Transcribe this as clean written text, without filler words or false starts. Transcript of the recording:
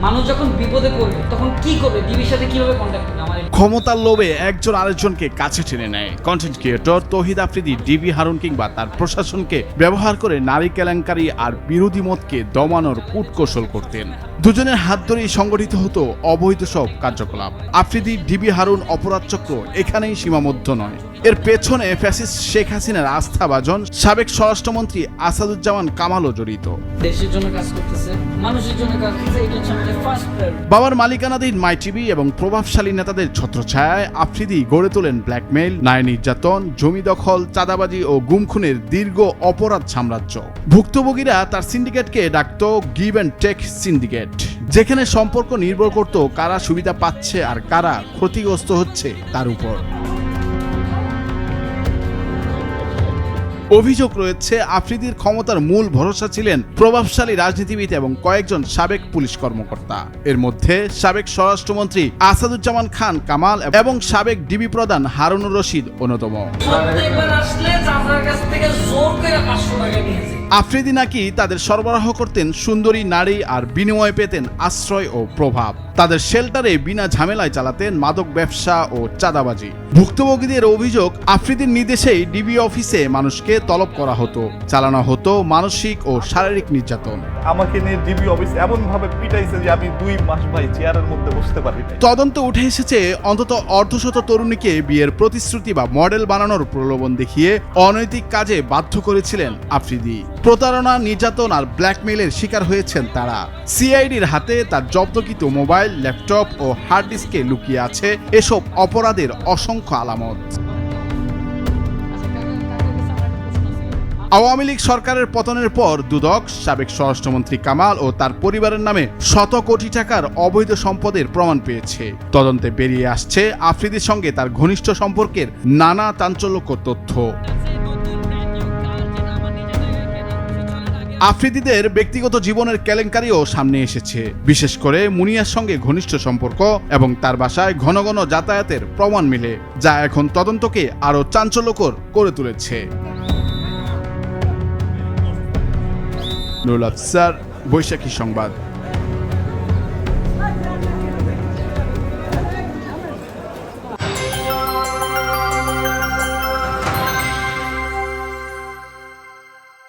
মানুষ যখন বিপদে পড়বে তখন কি করবে, ডিবির সাথে কিভাবে কন্ট্যাক্ট করবে? আমার ক্ষমতার লোভে একজন আরেকজনকে কাছে টেনে নেয়। কন্টেন্ট ক্রিয়েটর তৌহিদ আফ্রিদি ডিবি হারুন কিংবা তার প্রশাসনকে ব্যবহার করে নারী কেলেঙ্কারি আর বিরোধী মতকে দমানোর কূটকৌশল করতেন। দুজনের হাত ধরেই সংগঠিত হতো অবৈধ সব কার্যকলাপ। আফ্রিদি ডিবি হারুন অপরাধ চক্র এখানেই সীমাবদ্ধ নয়, এর পেছনে ফ্যাসিস্ট শেখ হাসিনার আস্থাভাজন সাবেক স্বরাষ্ট্রমন্ত্রী আসাদুজ্জামান কামালও জড়িত। দেশের জন্য কাজ করতেছে, মানুষের জন্য কাজ করতেছে, এটা হচ্ছে আমাদের ফার্স্ট প্রায়োরিটি। বাবার মালিকানাধীন মাই টিভি এবং প্রভাবশালী নেতাদের ছত্রছায়ায় আফ্রিদি গড়ে তোলেন ব্ল্যাকমেইল, নারী নির্যাতন, জমি দখল, চাঁদাবাজি ও গুম খুনের দীর্ঘ অপরাধ সাম্রাজ্য। ভুক্তভোগীরা তার সিন্ডিকেটকে ডাকত গিভ অ্যান্ড টেক সিন্ডিকেট, যেখানে সম্পর্ক নির্ভর করত কারা সুবিধা পাচ্ছে আর কারা ক্ষতিগ্রস্ত হচ্ছে তার উপর। অভিযোগ রয়েছে আফ্রিদির ক্ষমতার মূল ভরসা ছিলেন প্রভাবশালী রাজনীতিবিদ এবং কয়েকজন সাবেক পুলিশ কর্মকর্তা। এর মধ্যে সাবেক স্বরাষ্ট্রমন্ত্রী আসাদুজ্জামান খান কামাল এবং সাবেক ডিবি প্রধান হারুনুর রশিদ অন্যতম। প্রত্যেকবার আসলে চাচার কাছ থেকে জোর করে 500 টাকা নিয়েছে। আফ্রিদি নাকি তাদের সরবরাহ করতেন সুন্দরী নারী আর বিনিময়ে পেতেন আশ্রয় ও প্রভাব। তাদের শেল্টারে বিনা ঝামেলায় চালাতেন মাদক ব্যবসা ও চাঁদাবাজি। ভুক্তভোগীদের অভিযোগ, আফ্রিদির নির্দেশেই ডিবি অফিসে মানুষকে তলব করা হতো, চালানো হতো মানসিক ও শারীরিক নির্যাতন। আমাকে নিয়ে ডিবি অফিস এমন ভাবে পিটাইছে যে আমি 2 মাস ভাই চেয়ারের মধ্যে বসতে পারি না। তদন্ত উঠে এসেছে অন্তত অর্ধশত তরুণীকে বিয়ের প্রতিশ্রুতি বা মডেল বানানোর প্রলোভন দেখিয়ে অনৈতিক কাজে বাধ্য করেছিলেন আফ্রিদি। প্রতারণা, নির্যাতন আর ব্ল্যাকমেইলের শিকার হয়েছেন তারা। সিআইডির হাতে তার জব্দকৃত মোবাইল, ল্যাপটপ ও হার্ড ডিস্কে লুকিয়ে আছে এসব অপরাধের অসংখ্য আলামত। আওয়ামী লীগ সরকারের পতনের পর দুদক সাবেক স্বরাষ্ট্রমন্ত্রী কামাল ও তার পরিবারের নামে শত কোটি টাকার অবৈধ সম্পদের প্রমাণ পেয়েছে। তদন্তে বেরিয়ে আসছে আফ্রিদির সঙ্গে তার ঘনিষ্ঠ সম্পর্কের নানা চাঞ্চল্যকর তথ্য। আফ্রিদিদের ব্যক্তিগত জীবনের কেলেঙ্কারিও সামনে এসেছে, বিশেষ করে মুনিয়ার সঙ্গে ঘনিষ্ঠ সম্পর্ক এবং তার বাসায় ঘন ঘন যাতায়াতের প্রমাণ মিলে, যা এখন তদন্তকে আরও চাঞ্চল্যকর করে তুলেছে। নুরুল আফসার, বৈশাখী সংবাদ।